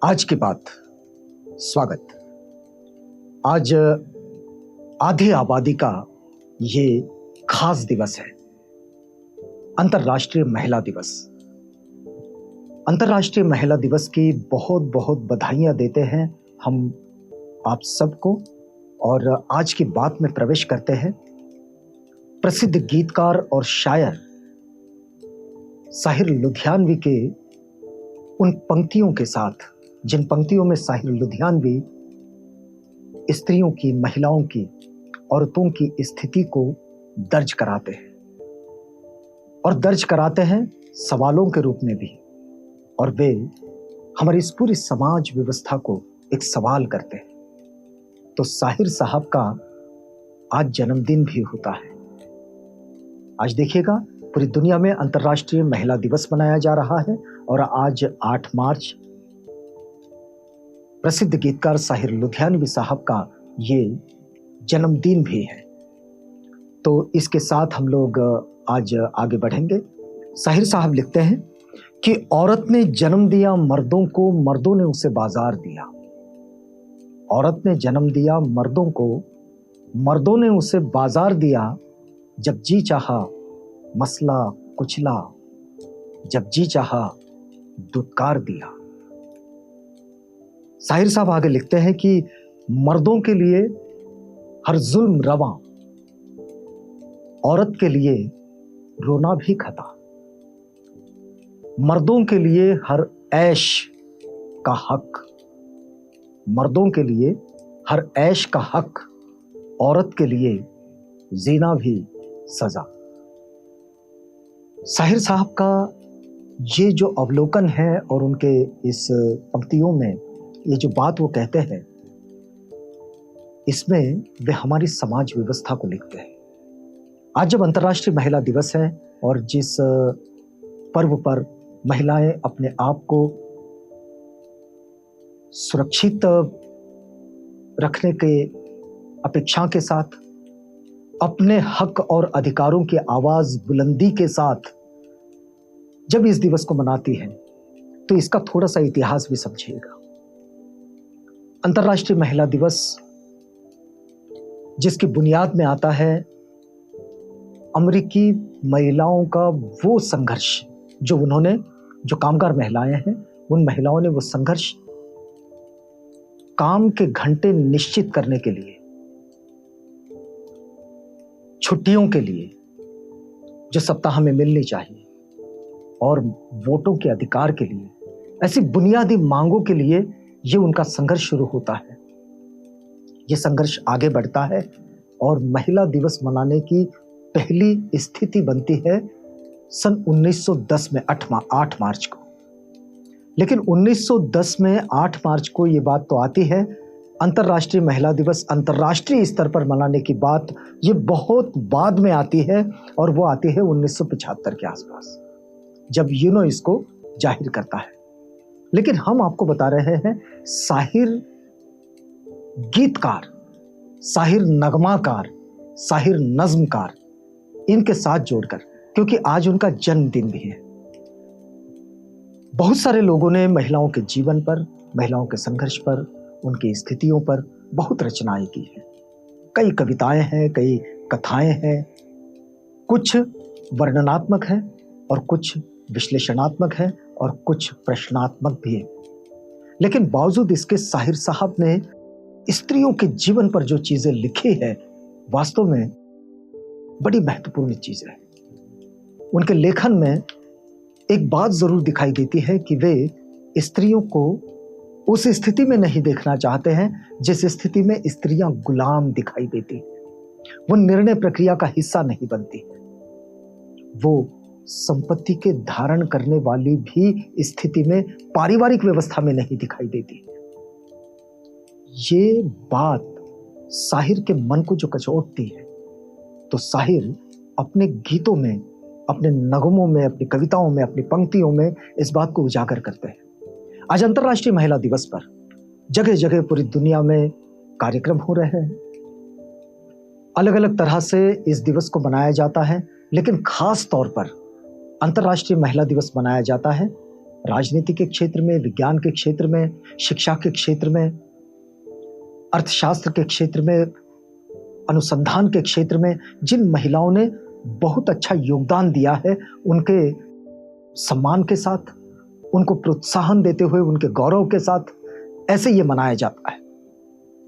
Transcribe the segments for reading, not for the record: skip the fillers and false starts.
आज की बात। स्वागत। आज आधी आबादी का ये खास दिवस है, अंतर्राष्ट्रीय महिला दिवस। अंतर्राष्ट्रीय महिला दिवस की बहुत बहुत बधाइयां देते हैं हम आप सबको। और आज की बात में प्रवेश करते हैं प्रसिद्ध गीतकार और शायर साहिर लुधियानवी के उन पंक्तियों के साथ, जिन पंक्तियों में साहिर लुधियानवी स्त्रियों की, महिलाओं की, औरतों की स्थिति को दर्ज कराते हैं। और दर्ज कराते हैं सवालों के रूप में भी, और वे हमारी इस पूरी समाज व्यवस्था को एक सवाल करते हैं। तो साहिर साहब का आज जन्मदिन भी होता है। आज देखिएगा, पूरी दुनिया में अंतर्राष्ट्रीय महिला दिवस मनाया जा रहा है और आज 8 मार्च प्रसिद्ध गीतकार साहिर लुधियानवी साहब का ये जन्मदिन भी है। तो इसके साथ हम लोग आज आगे बढ़ेंगे। साहिर साहब लिखते हैं कि औरत ने जन्म दिया मर्दों को, मर्दों ने उसे बाजार दिया। औरत ने जन्म दिया मर्दों को, मर्दों ने उसे बाजार दिया। जब जी चाहा मसला कुचला, जब जी चाहा दुत्कार दिया। साहिर साहब आगे लिखते हैं कि मर्दों के लिए हर जुल्म रवा, औरत के लिए रोना भी खता। मर्दों के लिए हर ऐश का हक, मर्दों के लिए हर ऐश का हक, औरत के लिए जीना भी सजा। साहिर साहब का ये जो अवलोकन है और उनके इस पंक्तियों में ये जो बात वो कहते हैं, इसमें वे हमारी समाज व्यवस्था को लिखते हैं। आज जब अंतर्राष्ट्रीय महिला दिवस है और जिस पर्व पर महिलाएं अपने आप को सुरक्षित रखने के अपेक्षा के साथ, अपने हक और अधिकारों की आवाज बुलंदी के साथ जब इस दिवस को मनाती हैं, तो इसका थोड़ा सा इतिहास भी समझिएगा। अंतर्राष्ट्रीय महिला दिवस जिसकी बुनियाद में आता है अमेरिकी महिलाओं का वो संघर्ष, जो कामगार महिलाएं हैं, उन महिलाओं ने वो संघर्ष काम के घंटे निश्चित करने के लिए, छुट्टियों के लिए जो सप्ताह में मिलनी चाहिए, और वोटों के अधिकार के लिए, ऐसी बुनियादी मांगों के लिए ये उनका संघर्ष शुरू होता है। ये संघर्ष आगे बढ़ता है और महिला दिवस मनाने की पहली स्थिति बनती है सन 1910 में 8 मार्च को। लेकिन 1910 में 8 मार्च को ये बात तो आती है, अंतर्राष्ट्रीय महिला दिवस अंतर्राष्ट्रीय स्तर पर मनाने की बात ये बहुत बाद में आती है, और वो आती है 1975 के आसपास, जब यूनो इसको जाहिर करता है। लेकिन हम आपको बता रहे हैं साहिर गीतकार, साहिर नगमाकार, साहिर नज्मकार, इनके साथ जोड़कर, क्योंकि आज उनका जन्मदिन भी है। बहुत सारे लोगों ने महिलाओं के जीवन पर, महिलाओं के संघर्ष पर, उनकी स्थितियों पर बहुत रचनाएं की हैं। कई कविताएं हैं, कई कथाएं हैं, कुछ वर्णनात्मक है और कुछ विश्लेषणात्मक है और कुछ प्रश्नात्मक भी है। लेकिन बावजूद इसके साहिर साहब ने स्त्रियों के जीवन पर जो चीजें लिखी है, वास्तव में बड़ी महत्वपूर्ण चीजें हैं। उनके लेखन में एक बात जरूर दिखाई देती है कि वे स्त्रियों को उस स्थिति में नहीं देखना चाहते हैं जिस स्थिति में स्त्रियां गुलाम दिखाई देती। वो निर्णय प्रक्रिया का हिस्सा नहीं बनती, वो संपत्ति के धारण करने वाली भी स्थिति में, पारिवारिक व्यवस्था में नहीं दिखाई देती। ये बात साहिर के मन को जो कचोटती है, तो साहिर अपने गीतों में, अपने नगमों में, अपनी कविताओं में, अपनी पंक्तियों में इस बात को उजागर करते हैं। आज अंतर्राष्ट्रीय महिला दिवस पर जगह जगह पूरी दुनिया में कार्यक्रम हो रहे हैं। अलग अलग तरह से इस दिवस को मनाया जाता है, लेकिन खास तौर पर अंतर्राष्ट्रीय महिला दिवस मनाया जाता है राजनीति के क्षेत्र में, विज्ञान के क्षेत्र में, शिक्षा के क्षेत्र में, अर्थशास्त्र के क्षेत्र में, अनुसंधान के क्षेत्र में जिन महिलाओं ने बहुत अच्छा योगदान दिया है, उनके सम्मान के साथ, उनको प्रोत्साहन देते हुए, उनके गौरव के साथ ऐसे ये मनाया जाता है।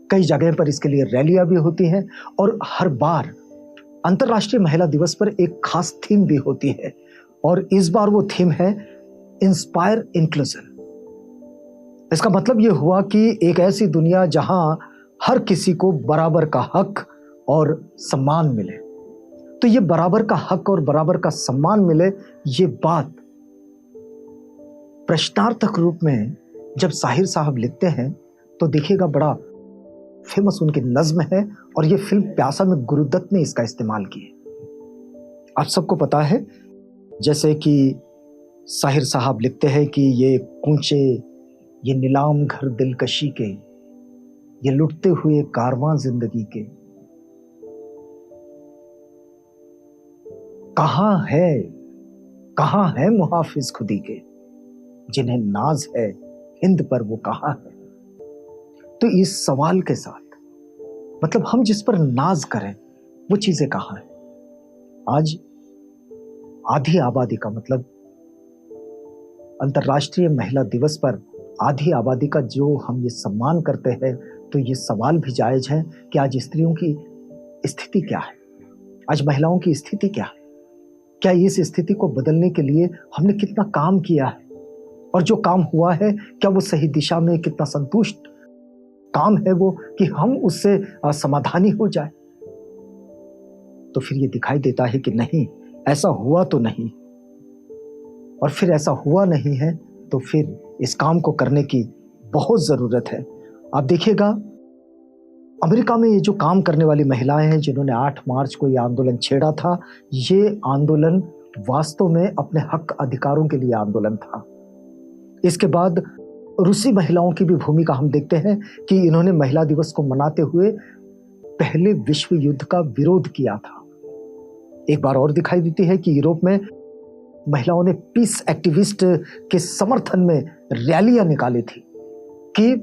कई जगह पर इसके लिए रैलियां भी होती हैं और हर बार अंतर्राष्ट्रीय महिला दिवस पर एक खास थीम भी होती है, और इस बार वो थीम है इंस्पायर इंक्लूजन। इसका मतलब ये हुआ कि एक ऐसी दुनिया जहां हर किसी को बराबर का हक और सम्मान मिले। तो ये बराबर का हक और बराबर का सम्मान मिले, ये बात प्रश्नार्थक रूप में जब साहिर साहब लिखते हैं तो देखिएगा, बड़ा फेमस उनकी नज्म है, और ये फिल्म प्यासा में गुरुदत्त ने इसका इस्तेमाल किया। आप सबको पता है, जैसे कि साहिर साहब लिखते हैं कि ये कूंचे, ये नीलाम घर दिलकशी के, ये लुटते हुए कारवां जिंदगी के, कहां है मुहाफिज खुदी के, जिन्हें नाज है हिंद पर वो कहां है। तो इस सवाल के साथ, मतलब हम जिस पर नाज करें वो चीजें कहां हैं। आज आधी आबादी का, मतलब अंतर्राष्ट्रीय महिला दिवस पर आधी आबादी का जो हम ये सम्मान करते हैं, तो ये सवाल भी जायज है कि आज स्त्रियों की स्थिति क्या है, आज महिलाओं की स्थिति क्या है, क्या इस स्थिति को बदलने के लिए हमने कितना काम किया है, और जो काम हुआ है क्या वो सही दिशा में, कितना संतुष्ट काम है वो कि हम उससे समाधानी हो जाए। तो फिर ये दिखाई देता है कि नहीं, ऐसा हुआ तो नहीं, और फिर ऐसा हुआ नहीं है तो फिर इस काम को करने की बहुत जरूरत है। आप देखिएगा, अमेरिका में ये जो काम करने वाली महिलाएं हैं जिन्होंने 8 मार्च को ये आंदोलन छेड़ा था, ये आंदोलन वास्तव में अपने हक अधिकारों के लिए आंदोलन था। इसके बाद रूसी महिलाओं की भी भूमिका हम देखते हैं कि इन्होंने महिला दिवस को मनाते हुए पहले विश्व युद्ध का विरोध किया था। एक बार और दिखाई देती है कि यूरोप में महिलाओं ने पीस एक्टिविस्ट के समर्थन में रैलियां निकाली थी कि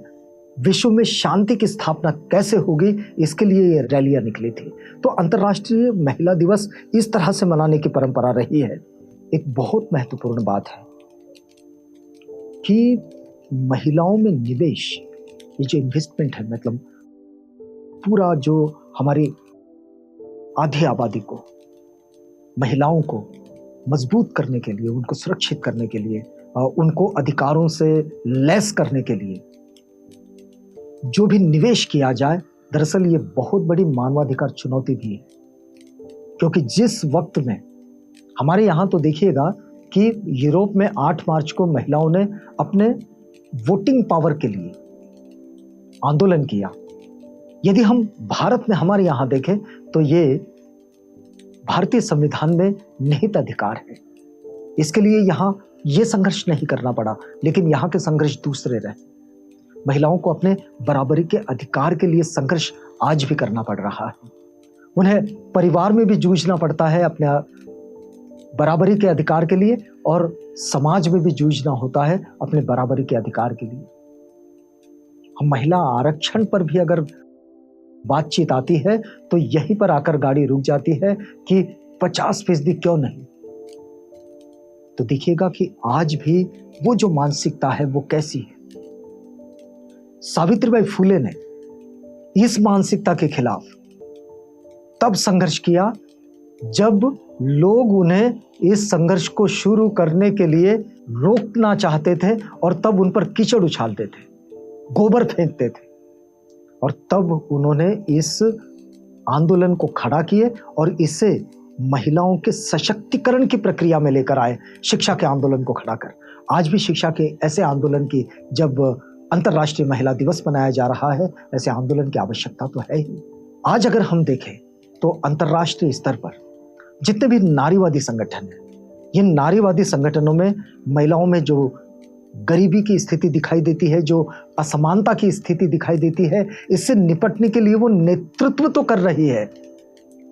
विश्व में शांति की स्थापना कैसे होगी, इसके लिए ये रैलियां निकली थी। तो अंतर्राष्ट्रीय महिला दिवस इस तरह से मनाने की परंपरा रही है। एक बहुत महत्वपूर्ण बात है कि महिलाओं में निवेश, ये जो इन्वेस्टमेंट है, मतलब पूरा जो हमारी आधी आबादी को, महिलाओं को मजबूत करने के लिए, उनको सुरक्षित करने के लिए, उनको अधिकारों से लैस करने के लिए जो भी निवेश किया जाए, दरअसल ये बहुत बड़ी मानवाधिकार चुनौती भी है। क्योंकि जिस वक्त में हमारे यहाँ तो देखिएगा कि यूरोप में 8 मार्च को महिलाओं ने अपने वोटिंग पावर के लिए आंदोलन किया, यदि हम भारत में हमारे यहाँ देखें तो ये भारतीय संविधान में निहित अधिकार है। इसके लिए यहाँ ये संघर्ष नहीं करना पड़ा, लेकिन यहाँ के संघर्ष दूसरे रहे। महिलाओं को अपने बराबरी के अधिकार के लिए संघर्ष आज भी करना पड़ रहा है। उन्हें परिवार में भी जूझना पड़ता है अपने बराबरी के अधिकार के लिए, और समाज में भी जूझना होता है अपने बराबरी के अधिकार के लिए। हम महिला आरक्षण पर भी अगर बातचीत आती है तो यहीं पर आकर गाड़ी रुक जाती है कि 50% क्यों नहीं। तो देखिएगा कि आज भी वो जो मानसिकता है वो कैसी है। सावित्रीबाई फुले ने इस मानसिकता के खिलाफ तब संघर्ष किया जब लोग उन्हें इस संघर्ष को शुरू करने के लिए रोकना चाहते थे, और तब उन पर कीचड़ उछालते थे, गोबर फेंकते थे, और तब उन्होंने इस आंदोलन को खड़ा किए और इसे महिलाओं के सशक्तिकरण की प्रक्रिया में लेकर आए, शिक्षा के आंदोलन को खड़ा कर। आज भी शिक्षा के ऐसे आंदोलन की, जब अंतर्राष्ट्रीय महिला दिवस मनाया जा रहा है, ऐसे आंदोलन की आवश्यकता तो है ही। आज अगर हम देखें तो अंतर्राष्ट्रीय स्तर पर जितने भी नारीवादी संगठन हैं, ये नारीवादी संगठनों में महिलाओं में जो गरीबी की स्थिति दिखाई देती है, जो असमानता की स्थिति दिखाई देती है, इससे निपटने के लिए वो नेतृत्व तो कर रही है,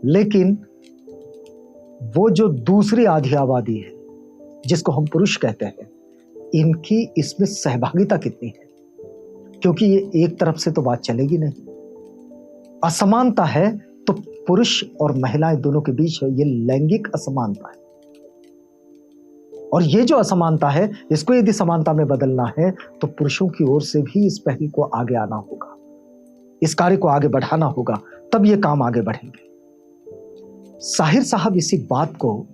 लेकिन वो जो दूसरी आधी आबादी है, जिसको हम पुरुष कहते हैं, इनकी इसमें सहभागिता कितनी है, क्योंकि ये एक तरफ से तो बात चलेगी नहीं। असमानता है तो पुरुष और महिलाएं दोनों के बीच है, ये लैंगिक असमानता है। और ये जो असमानता है, इसको यदि समानता में बदलना है तो पुरुषों की ओर से भी इस पहल को आगे आना होगा, इस कार्य को आगे बढ़ाना होगा, तब ये काम आगे बढ़ेंगे। साहिर साहब इसी बात को,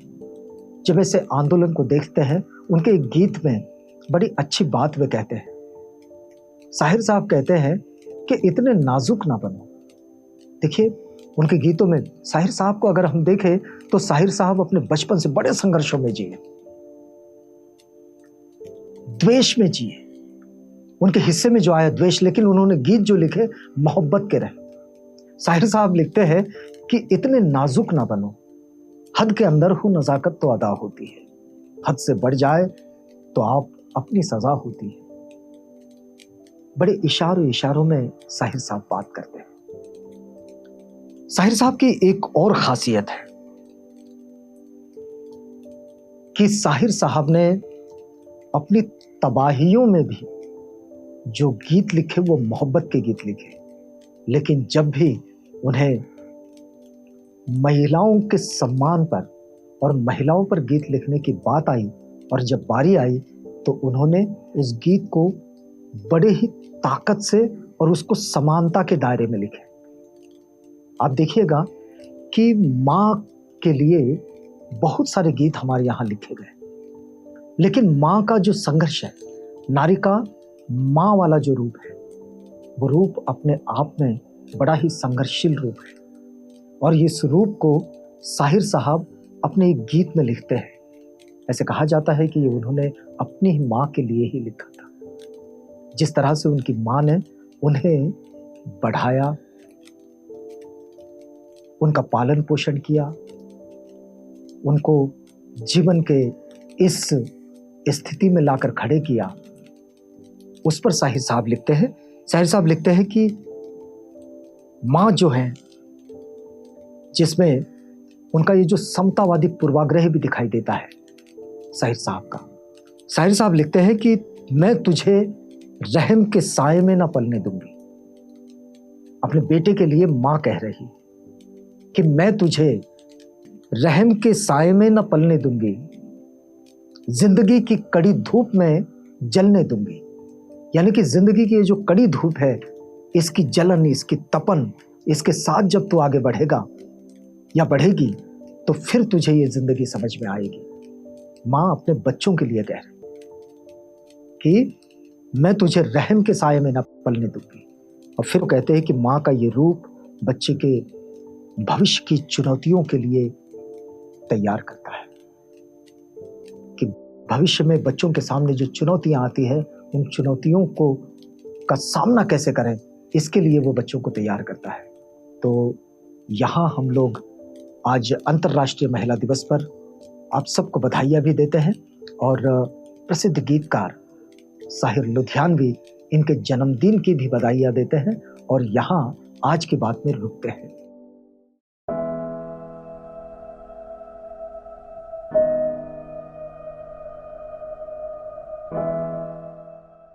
जब ऐसे आंदोलन को देखते हैं, उनके एक गीत में बड़ी अच्छी बात वे कहते हैं। साहिर साहब कहते हैं कि इतने नाजुक ना बनो। देखिए, उनके गीतों में साहिर साहब को अगर हम देखें तो साहिर साहब अपने बचपन से बड़े संघर्षों में जिए, द्वेष में जिए। उनके हिस्से में जो आया द्वेष, लेकिन उन्होंने गीत जो लिखे मोहब्बत के रहे। साहिर साहब लिखते हैं कि इतने नाजुक ना बनो, हद के अंदर हो नजाकत तो अदा होती है, हद से बढ़ जाए तो आप अपनी सजा होती है। बड़े इशारों में साहिर साहब बात करते हैं। साहिर साहब की एक और खासियत है कि साहिर साहब ने अपनी तबाहियों में भी जो गीत लिखे वो मोहब्बत के गीत लिखे, लेकिन जब भी उन्हें महिलाओं के सम्मान पर और महिलाओं पर गीत लिखने की बात आई और जब बारी आई तो उन्होंने उस गीत को बड़े ही ताकत से और उसको समानता के दायरे में लिखे। आप देखिएगा कि माँ के लिए बहुत सारे गीत हमारे यहाँ लिखे गए, लेकिन माँ का जो संघर्ष है, नारी का माँ वाला जो रूप है, वो रूप अपने आप में बड़ा ही संघर्षशील रूप है। और इस रूप को साहिर साहब अपने एक गीत में लिखते हैं। ऐसे कहा जाता है कि ये उन्होंने अपनी ही माँ के लिए ही लिखा था। जिस तरह से उनकी माँ ने उन्हें बढ़ाया, उनका पालन पोषण किया, उनको जीवन के इस स्थिति में लाकर खड़े किया, उस पर साहिर साहब लिखते हैं। साहिर साहब लिखते हैं कि माँ जो है, जिसमें उनका ये जो समतावादी पूर्वाग्रह भी दिखाई देता है साहिर साहब का। साहिर साहब लिखते हैं कि मैं तुझे रहम के साए में ना पलने दूंगी। अपने बेटे के लिए माँ कह रही कि मैं तुझे रहम के साए में ना पलने दूंगी, जिंदगी की कड़ी धूप में जलने दूंगी। यानी कि जिंदगी की ये जो कड़ी धूप है, इसकी जलन, इसकी तपन, इसके साथ जब तू आगे बढ़ेगा या बढ़ेगी तो फिर तुझे ये जिंदगी समझ में आएगी। माँ अपने बच्चों के लिए कह रही कि मैं तुझे रहम के साए में न पलने दूंगी। और फिर वो कहते हैं कि माँ का ये रूप बच्चे के भविष्य की चुनौतियों के लिए तैयार करता है, कि भविष्य में बच्चों के सामने जो चुनौतियां आती है, उन चुनौतियों को का सामना कैसे करें, इसके लिए वो बच्चों को तैयार करता है। तो यहाँ हम लोग आज अंतर्राष्ट्रीय महिला दिवस पर आप सबको बधाइयाँ भी देते हैं और प्रसिद्ध गीतकार साहिर लुधियानवी इनके जन्मदिन की भी बधाइयाँ देते हैं और यहाँ आज की बात में रुकते हैं।